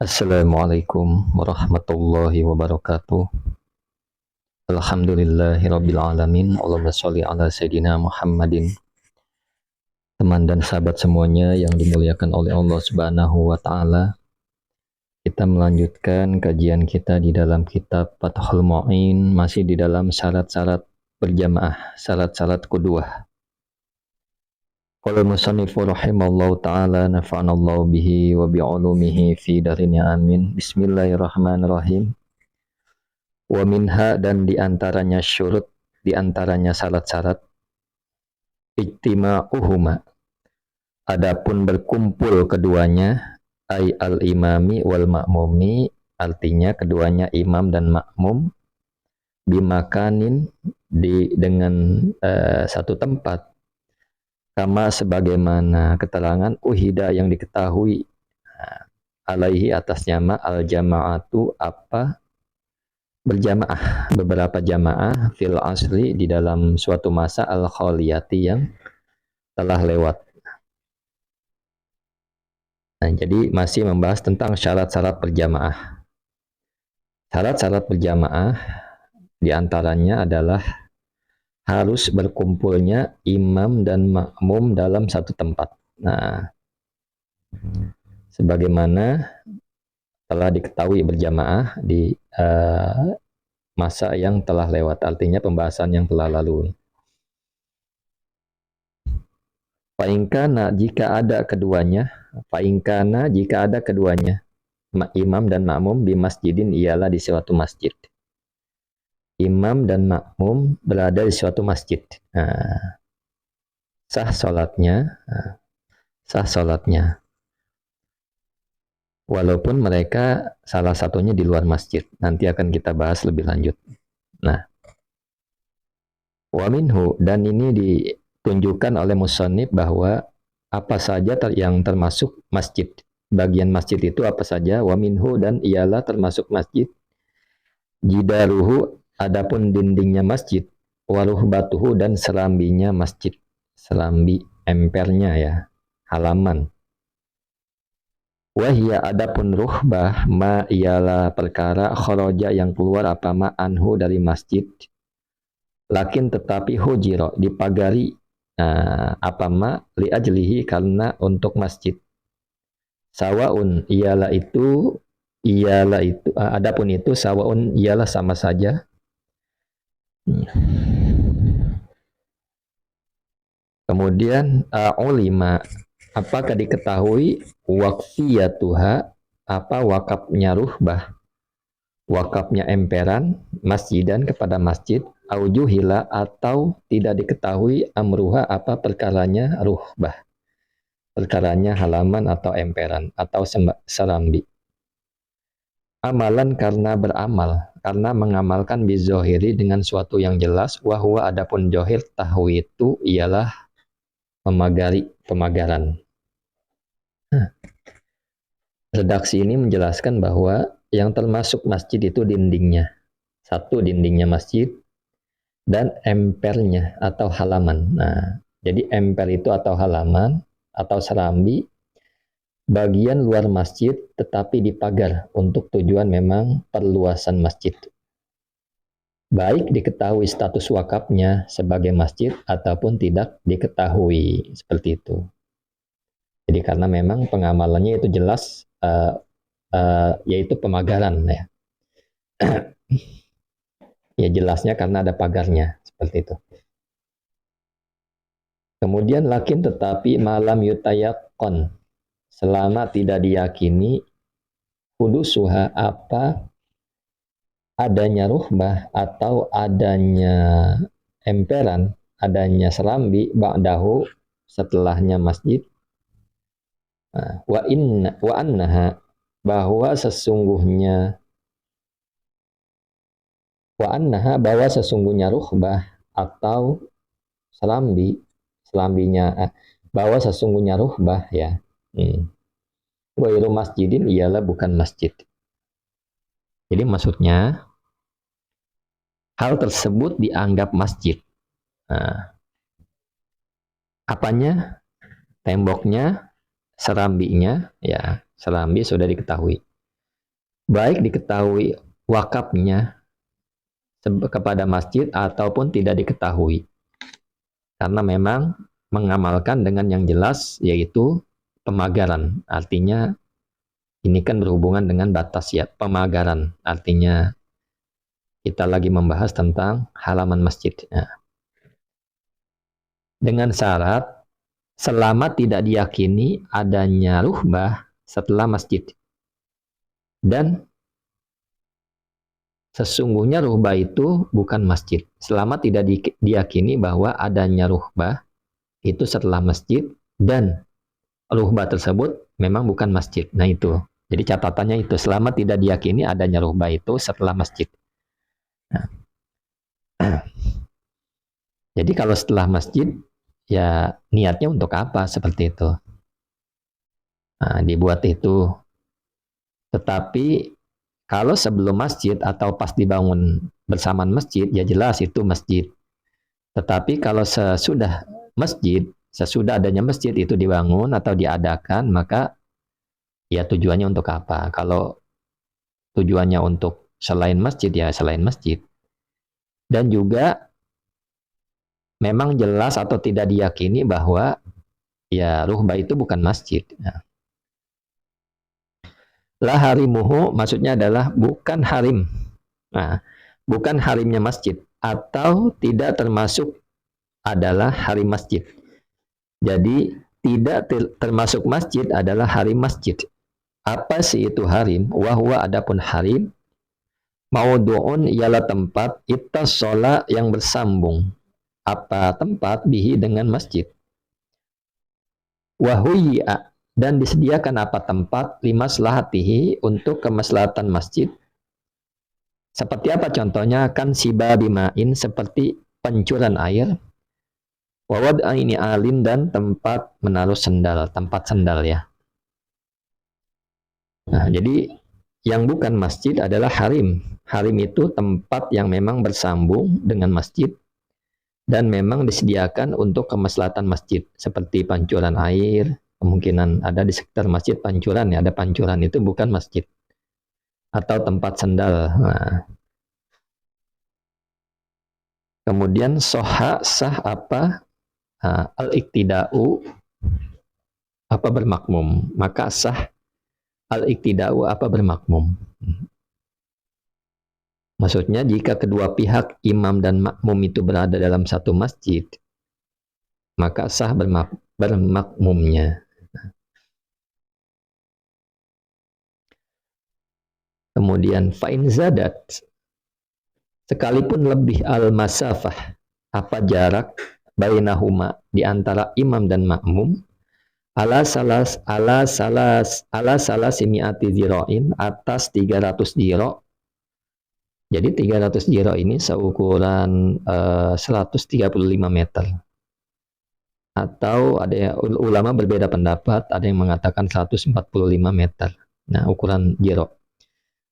Assalamualaikum warahmatullahi wabarakatuh. Alhamdulillahirabbil alamin. Allahumma sholli ala sayidina Muhammadin. Teman dan sahabat semuanya yang dimuliakan oleh Allah Subhanahu wa taala. Kita melanjutkan kajian kita di dalam kitab Fathul Mu'in, masih di dalam syarat-syarat berjamaah, syarat-syarat qudwah. Qala musannifu rahimallahu ta'ala nafa'anallahu bihi wa bi'ulumihi fi darin amin. Bismillahirrahmanirrahim. Wa minha, dan diantaranya syurut, diantaranya syarat-syarat, ijtima'uhuma, adapun berkumpul keduanya, ay al-imami wal ma'mumi, artinya keduanya imam dan makmum, bimakanin, dengan satu tempat, kama sebagaimana keterangan uhida yang diketahui, alaihi atasnya ma al-jama'atu apa berjamaah, beberapa jamaah, fil asli di dalam suatu masa al-khaliyati yang telah lewat. Nah, jadi masih membahas tentang syarat-syarat berjamaah. Syarat-syarat berjamaah diantaranya adalah harus berkumpulnya imam dan makmum dalam satu tempat. Nah, sebagaimana telah diketahui berjamaah di masa yang telah lewat, artinya pembahasan yang telah lalu. Fa'ingkana, jika ada keduanya, fa'ingkana, jika ada keduanya, imam dan makmum, bimasjidin, ialah di suatu masjid. Imam dan makmum berada di suatu masjid. Nah, sah sholatnya, sah sholatnya. Walaupun mereka salah satunya di luar masjid. Nanti akan kita bahas lebih lanjut. Nah, wa minhu, dan ini ditunjukkan oleh musannif bahwa apa saja yang termasuk masjid. Bagian masjid itu apa saja, wa minhu, dan ialah termasuk masjid. Jidaruhu, adapun dindingnya masjid, waruhbatuhu, dan serambinya masjid. Serambi, empernya ya, halaman. Wahia, adapun ruhbah, ma ialah perkara kharaja yang keluar apa ma anhu dari masjid. Lakin tetapi hujiro, dipagari, apa ma li ajlihi, karena untuk masjid. Sawaun, ialah itu, adapun itu sawaun, ialah sama saja. Kemudian ulima, apakah diketahui waqfiyatuha, apa wakafnya ruhbah, wakafnya emperan, masjidan kepada masjid, aujuhila, atau tidak diketahui amruha, apa perkaranya ruhbah, perkaranya halaman atau emperan atau serambi. Amalan, karena beramal, karena mengamalkan bizohiri, dengan suatu yang jelas, wahwa, adapun johir, tahwitu, ialah memagari, pemagaran. Redaksi ini menjelaskan bahwa yang termasuk masjid itu dindingnya. Satu, dindingnya masjid, dan empernya atau halaman. Nah, jadi emper itu atau halaman atau serambi, bagian luar masjid tetapi dipagar untuk tujuan memang perluasan masjid. Baik diketahui status wakafnya sebagai masjid ataupun tidak diketahui, seperti itu. Jadi karena memang pengamalannya itu jelas, yaitu pemagaran ya. Ya jelasnya karena ada pagarnya, seperti itu. Kemudian lakin tetapi malam yutayakon, selama tidak diyakini hudusuha, apa adanya ruhbah atau adanya emperan, adanya serambi, ba'dahu, setelahnya masjid. Wa annaha, bahwa sesungguhnya, wa annaha, bahwa sesungguhnya ruhbah atau serambinya, bahwa sesungguhnya ruhbah ya, wairu masjidin, ialah bukan masjid. Jadi maksudnya hal tersebut dianggap masjid. Nah, apanya? Temboknya, serambinya, ya serambi sudah diketahui. baik diketahui wakafnya kepada masjid ataupun tidak diketahui. Karena memang mengamalkan dengan yang jelas yaitu pemagaran. Artinya ini kan berhubungan dengan batas ya, pemagaran. Artinya kita lagi membahas tentang halaman masjid. Nah, dengan syarat selama tidak diyakini adanya ruhbah setelah masjid. Dan sesungguhnya ruhbah itu bukan masjid. Selama tidak diyakini bahwa adanya ruhbah itu setelah masjid dan ruhbah tersebut memang bukan masjid. Nah itu. Jadi catatannya itu selama tidak diyakini adanya ruhbah itu setelah masjid. Nah, jadi kalau setelah masjid ya niatnya untuk apa seperti itu. Nah, dibuat itu. Tetapi kalau sebelum masjid atau pas dibangun bersamaan masjid ya jelas itu masjid. Tetapi kalau sesudah adanya masjid itu dibangun atau diadakan, maka ya tujuannya untuk apa? Kalau tujuannya untuk selain masjid, ya selain masjid. Dan juga memang jelas atau tidak diyakini bahwa ya ruhbah itu bukan masjid. Nah, la harimuhu maksudnya adalah bukan harim. Nah, bukan harimnya masjid atau tidak termasuk adalah harim masjid. Jadi tidak termasuk masjid adalah harim masjid. Apa sih itu harim? Wahwa adapun harim maudu'un ialah tempat ittasola yang bersambung. Apa tempat bihi dengan masjid? Wahuyi'a dan disediakan apa tempat limaslahatihi untuk kemaslahatan masjid. Seperti apa contohnya? Kan siba bimain seperti pancuran air. Wawad ini alin dan tempat menaruh sendal, tempat sendal ya. Nah, jadi yang bukan masjid adalah harim. Harim itu tempat yang memang bersambung dengan masjid dan memang disediakan untuk kemaslahatan masjid seperti pancuran air, kemungkinan ada di sekitar masjid pancuran ya, ada pancuran itu bukan masjid atau tempat sendal. Nah, kemudian soha sah apa al-iktida'u apa bermakmum, maka sah al-iktida'u apa bermakmum. Maksudnya jika kedua pihak imam dan makmum itu berada dalam satu masjid, maka sah bermakmumnya. Kemudian fa'in zadat, sekalipun lebih al-masafah, apa jarak bainahuma di antara imam dan makmum, ala salas simiati ziroin atas 300 ziro. Jadi 300 ziro ini seukuran 135 meter. Atau ada yang, ulama berbeda pendapat, ada yang mengatakan 145 meter. Nah, ukuran ziro.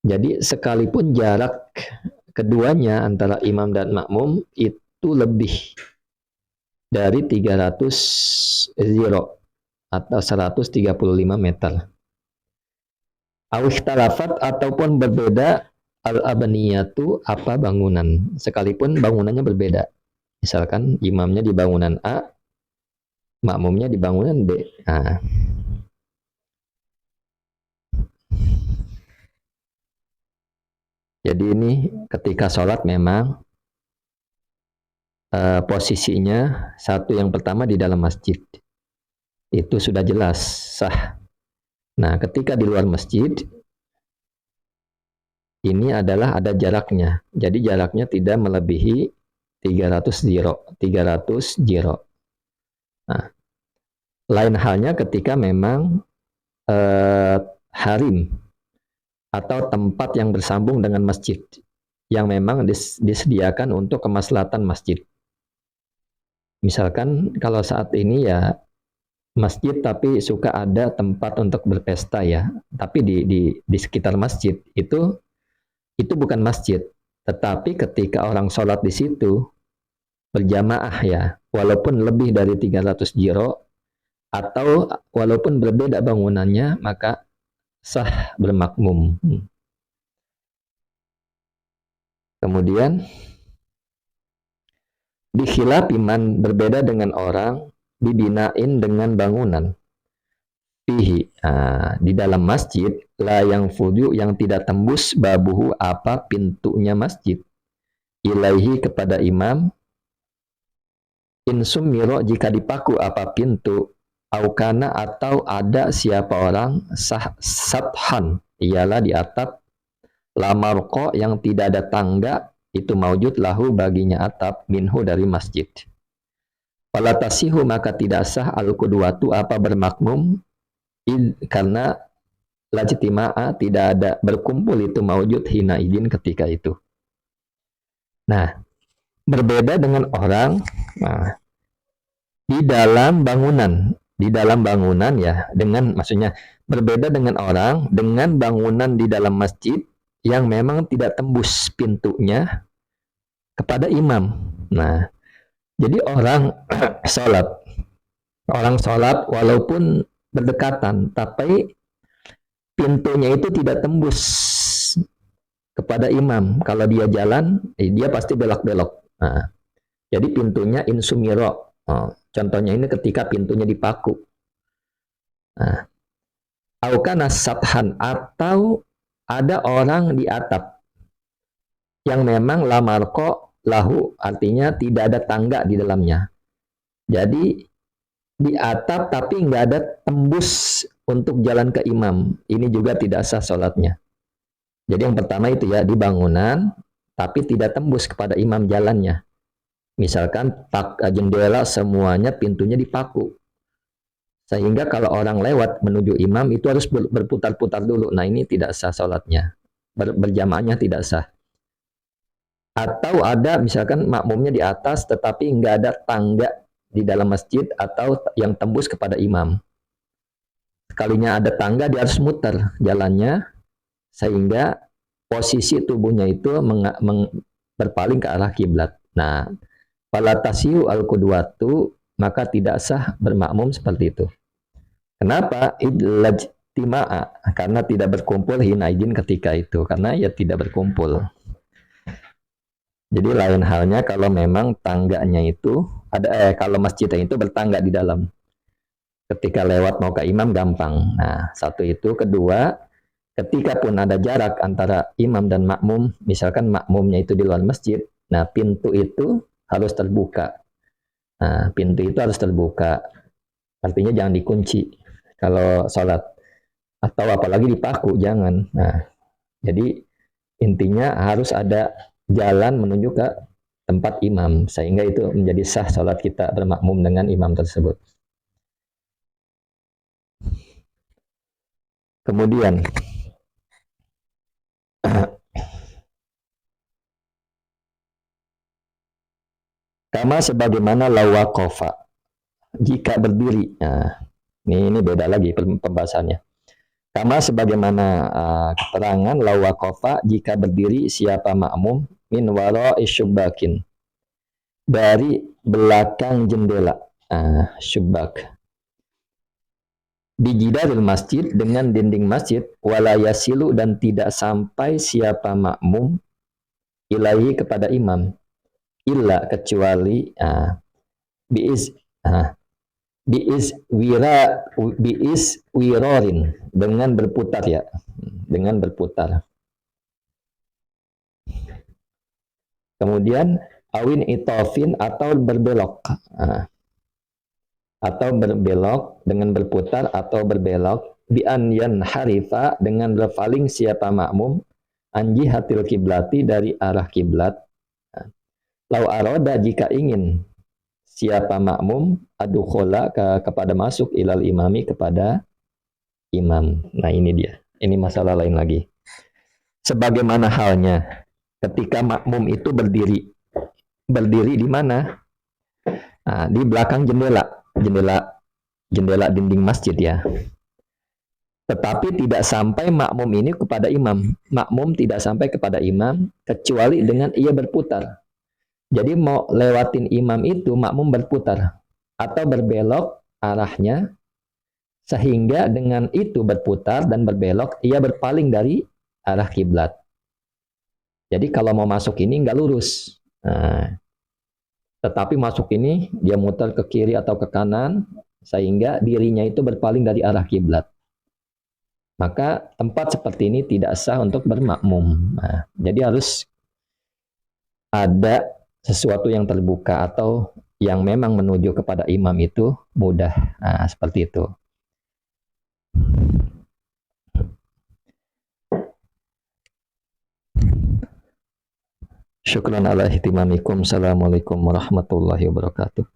Jadi sekalipun jarak keduanya antara imam dan makmum itu lebih dari 300 ziro atau 135 meter. Awihtalafat ataupun berbeda al-abaniyatu apa bangunan, sekalipun bangunannya berbeda. Misalkan imamnya di bangunan A, makmumnya di bangunan B. Nah, jadi ini ketika sholat memang posisinya satu yang pertama di dalam masjid. Itu sudah jelas, sah. Nah, ketika di luar masjid, ini adalah ada jaraknya. Jadi jaraknya tidak melebihi 300 ziro. 300 ziro. Nah, lain halnya ketika memang harim atau tempat yang bersambung dengan masjid yang memang disediakan untuk kemaslahatan masjid. Misalkan kalau saat ini ya masjid tapi suka ada tempat untuk berpesta ya, tapi di sekitar masjid itu bukan masjid, tetapi ketika orang sholat di situ berjamaah ya, walaupun lebih dari 300 jiro atau walaupun berbeda bangunannya, maka sah bermakmum. Kemudian dikhilafi man, berbeda dengan orang dibinain dengan bangunan fihi, di dalam masjid, la yang fudu, yang tidak tembus babuhu, apa pintunya masjid, ilaihi, kepada imam, insumiro, jika dipaku apa pintu, aukana, atau ada siapa orang, sathan, ialah di atap, lamarko, yang tidak ada tangga, itu maujud lahu, baginya atap, minhu, dari masjid. Falatasihu, maka tidak sah al-qudwatu, apa bermakmum, karena lajtima'a, tidak ada berkumpul itu maujud hina izin, ketika itu. Nah, berbeda dengan orang, nah, di dalam bangunan ya, dengan, maksudnya berbeda dengan orang dengan bangunan di dalam masjid yang memang tidak tembus pintunya kepada imam. Nah, jadi orang sholat walaupun berdekatan, tapi pintunya itu tidak tembus kepada imam. Kalau dia jalan, dia pasti belok-belok. Nah, jadi pintunya insumiro. Contohnya ini ketika pintunya dipaku. Nah, aukana sathan, atau ada orang di atap yang memang lamarko lahu, artinya tidak ada tangga di dalamnya. Jadi di atap tapi nggak ada tembus untuk jalan ke imam. Ini juga tidak sah sholatnya. Jadi yang pertama itu ya, di bangunan tapi tidak tembus kepada imam jalannya. Misalkan jendela semuanya pintunya dipaku. Sehingga kalau orang lewat menuju imam itu harus berputar-putar dulu. Nah, ini tidak sah sholatnya. Berjamaahnya tidak sah. Atau ada misalkan makmumnya di atas tetapi nggak ada tangga di dalam masjid atau yang tembus kepada imam. Sekalinya ada tangga, dia harus muter jalannya sehingga posisi tubuhnya itu berpaling ke arah kiblat. Nah, falatasiu al-qudwatu, maka tidak sah bermakmum seperti itu. Kenapa? Idlajtima'a, karena tidak berkumpul hina izin, ketika itu, karena ya tidak berkumpul. Jadi lain halnya kalau memang tangganya itu ada, kalau masjidnya itu bertangga di dalam. Ketika lewat mau ke imam gampang. Nah, satu itu. Kedua, ketika pun ada jarak antara imam dan makmum, misalkan makmumnya itu di luar masjid, nah pintu itu harus terbuka. Nah, pintu itu harus terbuka. Artinya jangan dikunci kalau sholat. Atau apalagi dipaku, jangan. Nah, jadi intinya harus ada jalan menuju ke tempat imam, sehingga itu menjadi sah sholat kita bermakmum dengan imam tersebut. Kemudian kama, sebagaimana lawakofa, jika berdiri. Nah, ini beda lagi pembahasannya. Kama, sebagaimana keterangan lawakofa, jika berdiri siapa makmum, min waro isyubakin, dari belakang jendela, syubak, bijidaril masjid, dengan dinding masjid, walayasilu, dan tidak sampai siapa makmum, ilahi, kepada imam, illa, kecuali biis wirorin, dengan berputar ya, dengan berputar. Kemudian awin itofin, atau berbelok, atau berbelok dengan berputar atau berbelok, bi an yanharifa, dengan berpaling siapa makmum, anji hatil kiblati, dari arah kiblat. Lau aroda, jika ingin siapa makmum, adukhola, kepada masuk, ilal imami, kepada imam. Nah, ini dia. Ini masalah lain lagi. Sebagaimana halnya ketika makmum itu berdiri. Berdiri di mana? Nah, di belakang jendela dinding masjid ya. Tetapi tidak sampai makmum ini kepada imam. Makmum tidak sampai kepada imam kecuali dengan ia berputar. Jadi mau lewatin imam itu, makmum berputar atau berbelok arahnya, sehingga dengan itu berputar dan berbelok ia berpaling dari arah kiblat. Jadi kalau mau masuk ini nggak lurus. Nah, tetapi masuk ini dia muter ke kiri atau ke kanan sehingga dirinya itu berpaling dari arah kiblat. Maka tempat seperti ini tidak sah untuk bermakmum. Nah, jadi harus ada sesuatu yang terbuka atau yang memang menuju kepada imam itu mudah. Nah, seperti itu. Syukran ala ihtimamikum. Assalamualaikum warahmatullahi wabarakatuh.